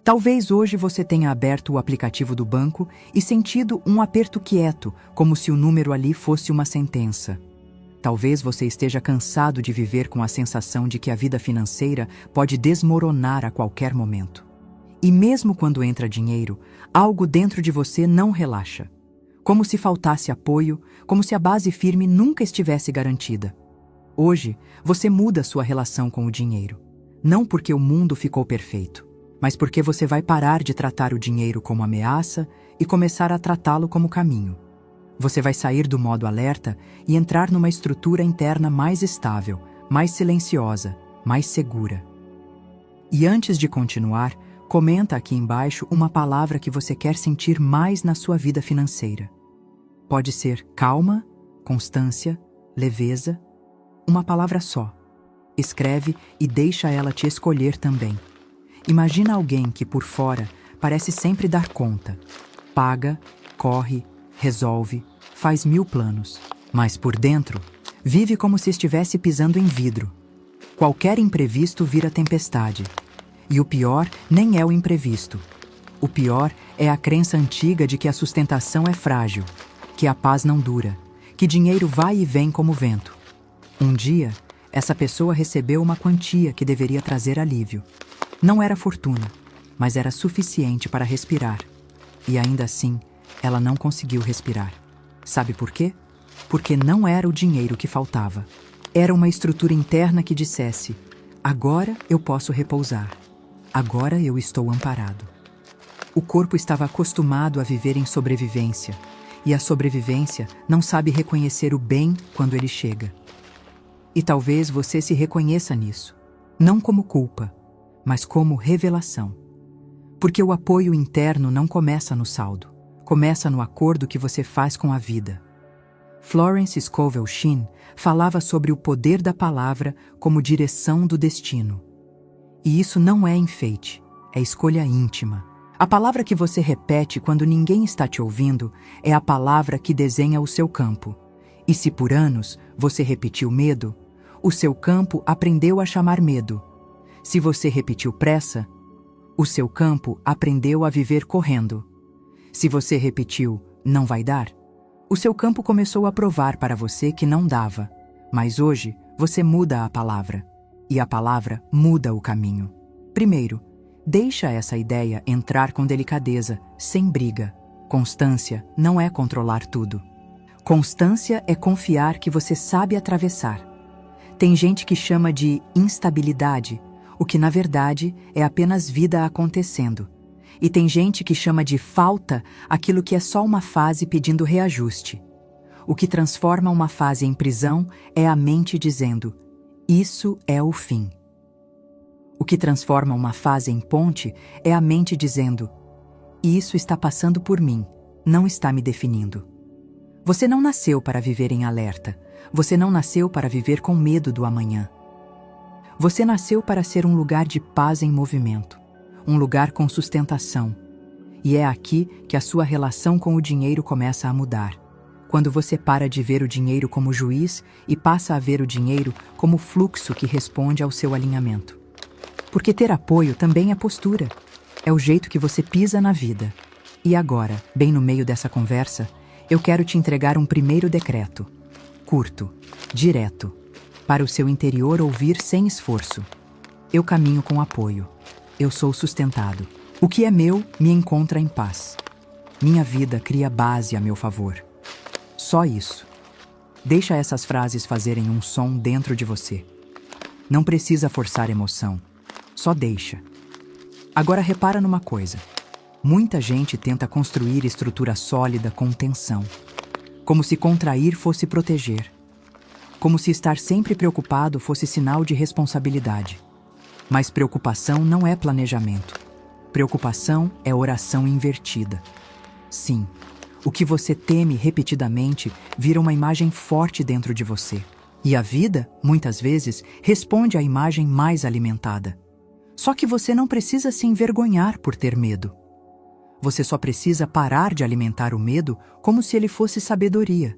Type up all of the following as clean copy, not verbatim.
Talvez hoje você tenha aberto o aplicativo do banco e sentido um aperto quieto, como se o número ali fosse uma sentença. Talvez você esteja cansado de viver com a sensação de que a vida financeira pode desmoronar a qualquer momento. E mesmo quando entra dinheiro, algo dentro de você não relaxa. Como se faltasse apoio, como se a base firme nunca estivesse garantida. Hoje, você muda sua relação com o dinheiro. Não porque o mundo ficou perfeito, mas porque você vai parar de tratar o dinheiro como ameaça e começar a tratá-lo como caminho. Você vai sair do modo alerta e entrar numa estrutura interna mais estável, mais silenciosa, mais segura. E antes de continuar, comenta aqui embaixo uma palavra que você quer sentir mais na sua vida financeira. Pode ser calma, constância, leveza, uma palavra só. Escreve e deixa ela te escolher também. Imagina alguém que por fora parece sempre dar conta. Paga, corre, resolve, faz 1000 planos. Mas por dentro, vive como se estivesse pisando em vidro. Qualquer imprevisto vira tempestade. E o pior nem é o imprevisto. O pior é a crença antiga de que a sustentação é frágil, que a paz não dura, que dinheiro vai e vem como vento. Um dia, essa pessoa recebeu uma quantia que deveria trazer alívio. Não era fortuna, mas era suficiente para respirar. E ainda assim, ela não conseguiu respirar. Sabe por quê? Porque não era o dinheiro que faltava. Era uma estrutura interna que dissesse: agora eu posso repousar. Agora eu estou amparado. O corpo estava acostumado a viver em sobrevivência, e a sobrevivência não sabe reconhecer o bem quando ele chega. E talvez você se reconheça nisso, não como culpa, mas como revelação. Porque o apoio interno não começa no saldo, começa no acordo que você faz com a vida. Florence Scovel Shinn falava sobre o poder da palavra como direção do destino. E isso não é enfeite, é escolha íntima. A palavra que você repete quando ninguém está te ouvindo é a palavra que desenha o seu campo. E se por anos você repetiu medo, o seu campo aprendeu a chamar medo. Se você repetiu pressa, o seu campo aprendeu a viver correndo. Se você repetiu não vai dar, o seu campo começou a provar para você que não dava. Mas hoje você muda a palavra. E a palavra muda o caminho. Primeiro, deixa essa ideia entrar com delicadeza, sem briga. Constância não é controlar tudo. Constância é confiar que você sabe atravessar. Tem gente que chama de instabilidade, o que na verdade é apenas vida acontecendo. E tem gente que chama de falta aquilo que é só uma fase pedindo reajuste. O que transforma uma fase em prisão é a mente dizendo: isso é o fim. O que transforma uma fase em ponte é a mente dizendo: isso está passando por mim, não está me definindo. Você não nasceu para viver em alerta. Você não nasceu para viver com medo do amanhã. Você nasceu para ser um lugar de paz em movimento, um lugar com sustentação. E é aqui que a sua relação com o dinheiro começa a mudar. Quando você para de ver o dinheiro como juiz e passa a ver o dinheiro como fluxo que responde ao seu alinhamento. Porque ter apoio também é postura. É o jeito que você pisa na vida. E agora, bem no meio dessa conversa, eu quero te entregar um primeiro decreto. Curto, direto, para o seu interior ouvir sem esforço. Eu caminho com apoio. Eu sou sustentado. O que é meu me encontra em paz. Minha vida cria base a meu favor. Só isso. Deixa essas frases fazerem um som dentro de você. Não precisa forçar emoção. Só deixa. Agora repara numa coisa. Muita gente tenta construir estrutura sólida com tensão. Como se contrair fosse proteger. Como se estar sempre preocupado fosse sinal de responsabilidade. Mas preocupação não é planejamento. Preocupação é oração invertida. Sim, o que você teme repetidamente vira uma imagem forte dentro de você. E a vida, muitas vezes, responde à imagem mais alimentada. Só que você não precisa se envergonhar por ter medo. Você só precisa parar de alimentar o medo como se ele fosse sabedoria.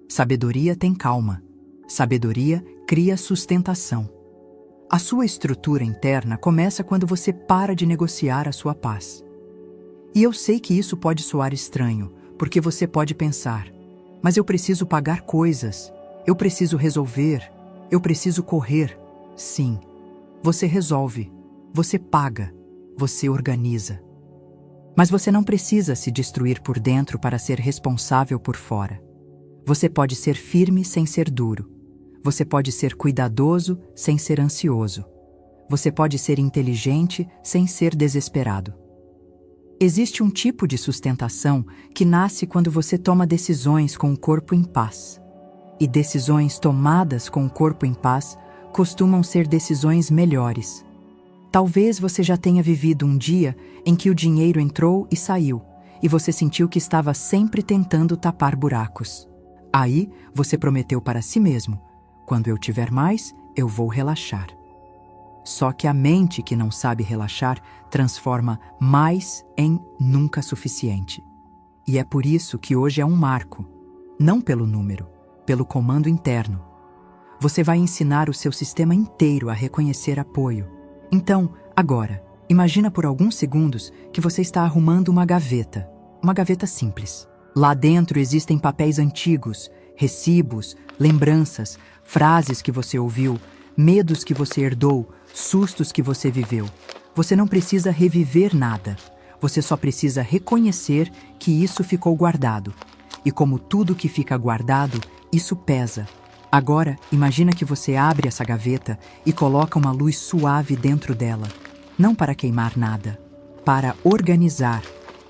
Sabedoria tem calma. Sabedoria cria sustentação. A sua estrutura interna começa quando você para de negociar a sua paz. E eu sei que isso pode soar estranho, porque você pode pensar: mas eu preciso pagar coisas, eu preciso resolver, eu preciso correr. Sim, você resolve, você paga, você organiza. Mas você não precisa se destruir por dentro para ser responsável por fora. Você pode ser firme sem ser duro. Você pode ser cuidadoso sem ser ansioso. Você pode ser inteligente sem ser desesperado. Existe um tipo de sustentação que nasce quando você toma decisões com o corpo em paz. E decisões tomadas com o corpo em paz costumam ser decisões melhores. Talvez você já tenha vivido um dia em que o dinheiro entrou e saiu, e você sentiu que estava sempre tentando tapar buracos. Aí, você prometeu para si mesmo: quando eu tiver mais, eu vou relaxar. Só que a mente que não sabe relaxar transforma mais em nunca suficiente. E é por isso que hoje é um marco, não pelo número, pelo comando interno. Você vai ensinar o seu sistema inteiro a reconhecer apoio. Então, agora, imagina por alguns segundos que você está arrumando uma gaveta simples. Lá dentro existem papéis antigos, recibos, lembranças, frases que você ouviu, medos que você herdou, sustos que você viveu. Você não precisa reviver nada. Você só precisa reconhecer que isso ficou guardado. E como tudo que fica guardado, isso pesa. Agora, imagina que você abre essa gaveta e coloca uma luz suave dentro dela. Não para queimar nada, para organizar.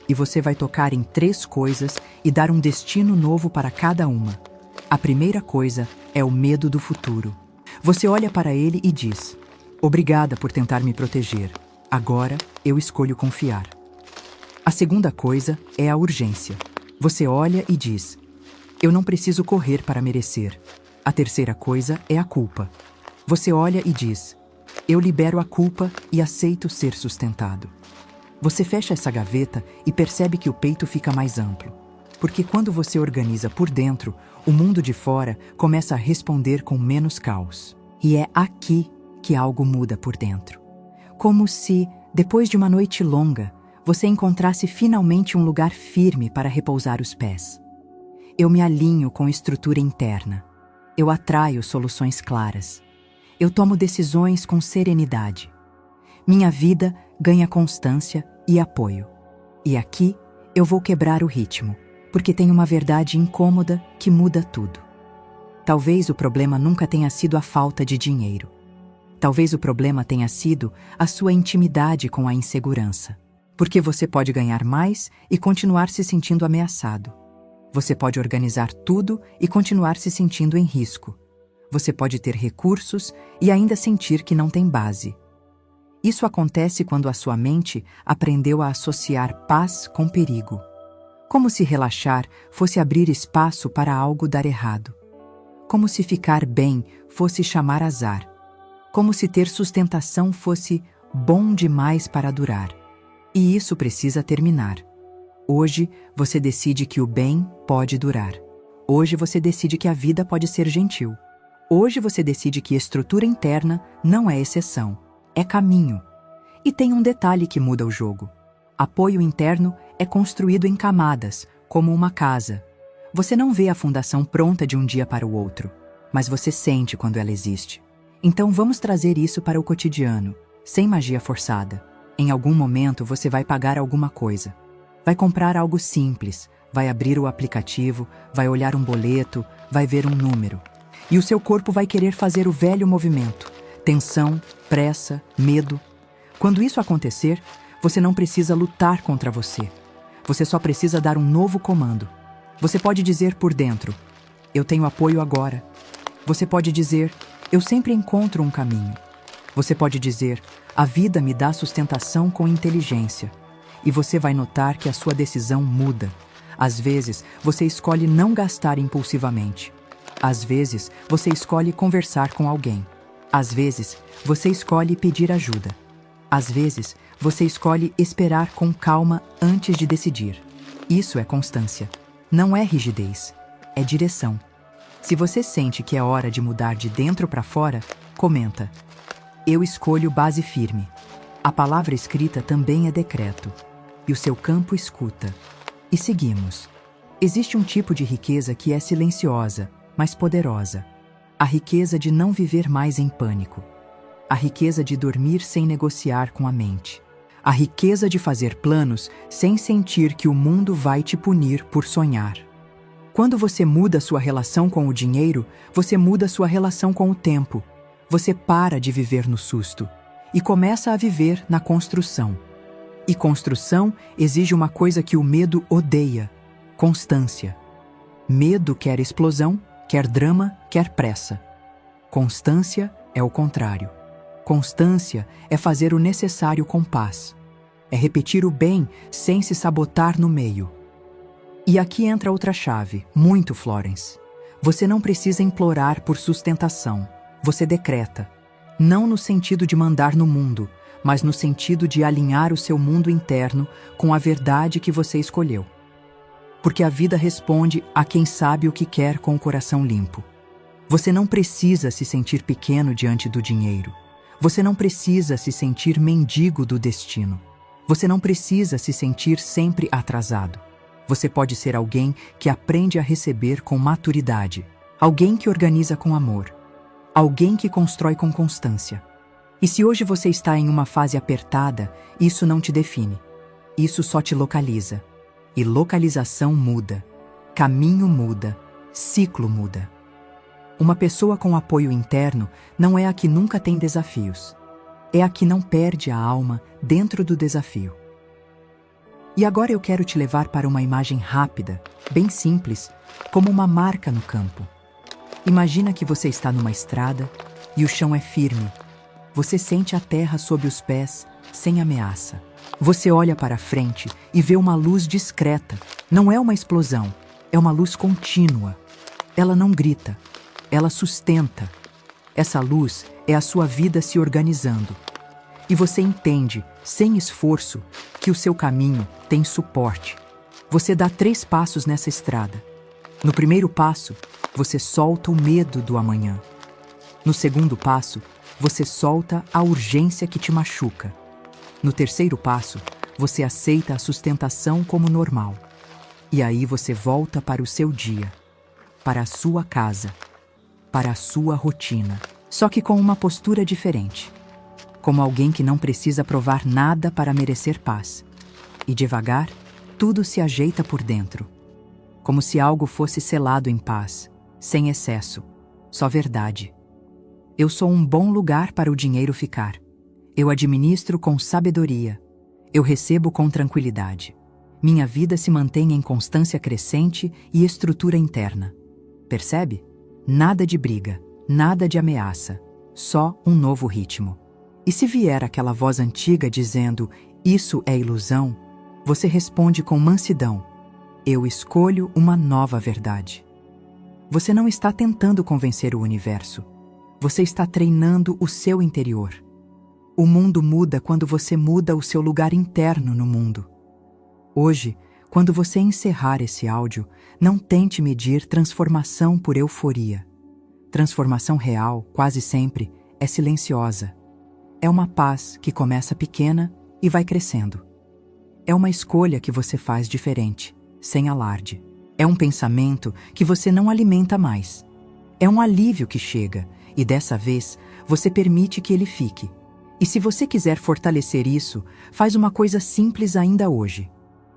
E você vai tocar em 3 coisas e dar um destino novo para cada uma. A primeira coisa é o medo do futuro. Você olha para ele e diz: obrigada por tentar me proteger. Agora eu escolho confiar. A segunda coisa é a urgência. Você olha e diz: eu não preciso correr para merecer. A terceira coisa é a culpa. Você olha e diz: eu libero a culpa e aceito ser sustentado. Você fecha essa gaveta e percebe que o peito fica mais amplo. Porque quando você organiza por dentro, o mundo de fora começa a responder com menos caos. E é aqui que algo muda por dentro. Como se, depois de uma noite longa, você encontrasse finalmente um lugar firme para repousar os pés. Eu me alinho com estrutura interna. Eu atraio soluções claras. Eu tomo decisões com serenidade. Minha vida ganha constância e apoio. E aqui eu vou quebrar o ritmo, porque tem uma verdade incômoda que muda tudo. Talvez o problema nunca tenha sido a falta de dinheiro. Talvez o problema tenha sido a sua intimidade com a insegurança. Porque você pode ganhar mais e continuar se sentindo ameaçado. Você pode organizar tudo e continuar se sentindo em risco. Você pode ter recursos e ainda sentir que não tem base. Isso acontece quando a sua mente aprendeu a associar paz com perigo. Como se relaxar fosse abrir espaço para algo dar errado. Como se ficar bem fosse chamar azar. Como se ter sustentação fosse bom demais para durar. E isso precisa terminar. Hoje, você decide que o bem pode durar. Hoje você decide que a vida pode ser gentil. Hoje você decide que estrutura interna não é exceção, é caminho. E tem um detalhe que muda o jogo. Apoio interno é construído em camadas, como uma casa. Você não vê a fundação pronta de um dia para o outro, mas você sente quando ela existe. Então vamos trazer isso para o cotidiano, sem magia forçada. Em algum momento você vai pagar alguma coisa. Vai comprar algo simples, vai abrir o aplicativo, vai olhar um boleto, vai ver um número. E o seu corpo vai querer fazer o velho movimento. Tensão, pressa, medo. Quando isso acontecer, você não precisa lutar contra você. Você só precisa dar um novo comando. Você pode dizer por dentro: eu tenho apoio agora. Você pode dizer: eu sempre encontro um caminho. Você pode dizer: a vida me dá sustentação com inteligência. E você vai notar que a sua decisão muda. Às vezes, você escolhe não gastar impulsivamente. Às vezes, você escolhe conversar com alguém. Às vezes, você escolhe pedir ajuda. Às vezes, você escolhe esperar com calma antes de decidir. Isso é constância. Não é rigidez. É direção. Se você sente que é hora de mudar de dentro para fora, comenta: Eu escolho base firme. A palavra escrita também é decreto. E o seu campo escuta. E seguimos. Existe um tipo de riqueza que é silenciosa, mas poderosa. A riqueza de não viver mais em pânico. A riqueza de dormir sem negociar com a mente. A riqueza de fazer planos sem sentir que o mundo vai te punir por sonhar. Quando você muda sua relação com o dinheiro, você muda sua relação com o tempo. Você para de viver no susto e começa a viver na construção. E construção exige uma coisa que o medo odeia: constância. Medo quer explosão, quer drama, quer pressa. Constância é o contrário. Constância é fazer o necessário com paz. É repetir o bem sem se sabotar no meio. E aqui entra outra chave, muito Florence. Você não precisa implorar por sustentação. Você decreta. Não no sentido de mandar no mundo, mas no sentido de alinhar o seu mundo interno com a verdade que você escolheu. Porque a vida responde a quem sabe o que quer com o coração limpo. Você não precisa se sentir pequeno diante do dinheiro. Você não precisa se sentir mendigo do destino. Você não precisa se sentir sempre atrasado. Você pode ser alguém que aprende a receber com maturidade. Alguém que organiza com amor. Alguém que constrói com constância. E se hoje você está em uma fase apertada, isso não te define. Isso só te localiza. E localização muda. Caminho muda. Ciclo muda. Uma pessoa com apoio interno não é a que nunca tem desafios. É a que não perde a alma dentro do desafio. E agora eu quero te levar para uma imagem rápida, bem simples, como uma marca no campo. Imagina que você está numa estrada e o chão é firme. Você sente a terra sob os pés, sem ameaça. Você olha para frente e vê uma luz discreta. Não é uma explosão, é uma luz contínua. Ela não grita, ela sustenta. Essa luz é a sua vida se organizando. E você entende, sem esforço, que o seu caminho tem suporte. Você dá 3 passos nessa estrada. No primeiro passo, você solta o medo do amanhã. No segundo passo, você solta a urgência que te machuca. No terceiro passo, você aceita a sustentação como normal. E aí você volta para o seu dia, para a sua casa, para a sua rotina. Só que com uma postura diferente. Como alguém que não precisa provar nada para merecer paz. E devagar, tudo se ajeita por dentro. Como se algo fosse selado em paz, sem excesso, só verdade. Eu sou um bom lugar para o dinheiro ficar. Eu administro com sabedoria. Eu recebo com tranquilidade. Minha vida se mantém em constância crescente e estrutura interna. Percebe? Nada de briga, nada de ameaça, só um novo ritmo. E se vier aquela voz antiga dizendo, isso é ilusão, você responde com mansidão, eu escolho uma nova verdade. Você não está tentando convencer o universo. Você está treinando o seu interior. O mundo muda quando você muda o seu lugar interno no mundo. Hoje, quando você encerrar esse áudio, não tente medir transformação por euforia. Transformação real, quase sempre, é silenciosa. É uma paz que começa pequena e vai crescendo. É uma escolha que você faz diferente, sem alarde. É um pensamento que você não alimenta mais. É um alívio que chega, e dessa vez, você permite que ele fique. E se você quiser fortalecer isso, faz uma coisa simples ainda hoje.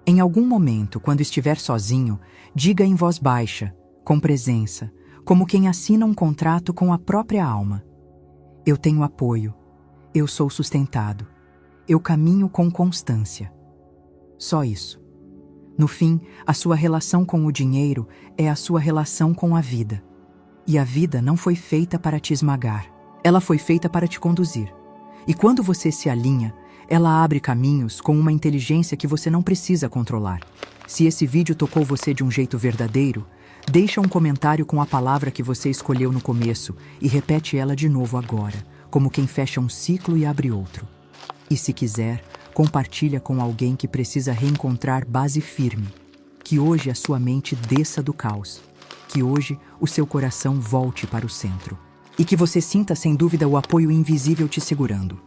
Em algum momento, quando estiver sozinho, diga em voz baixa, com presença, como quem assina um contrato com a própria alma. Eu tenho apoio. Eu sou sustentado. Eu caminho com constância. Só isso. No fim, a sua relação com o dinheiro é a sua relação com a vida. E a vida não foi feita para te esmagar. Ela foi feita para te conduzir. E quando você se alinha, ela abre caminhos com uma inteligência que você não precisa controlar. Se esse vídeo tocou você de um jeito verdadeiro, deixa um comentário com a palavra que você escolheu no começo e repete ela de novo agora, como quem fecha um ciclo e abre outro. E se quiser, compartilha com alguém que precisa reencontrar base firme. Que hoje a sua mente desça do caos. Que hoje o seu coração volte para o centro. e que você sinta sem dúvida o apoio invisível te segurando.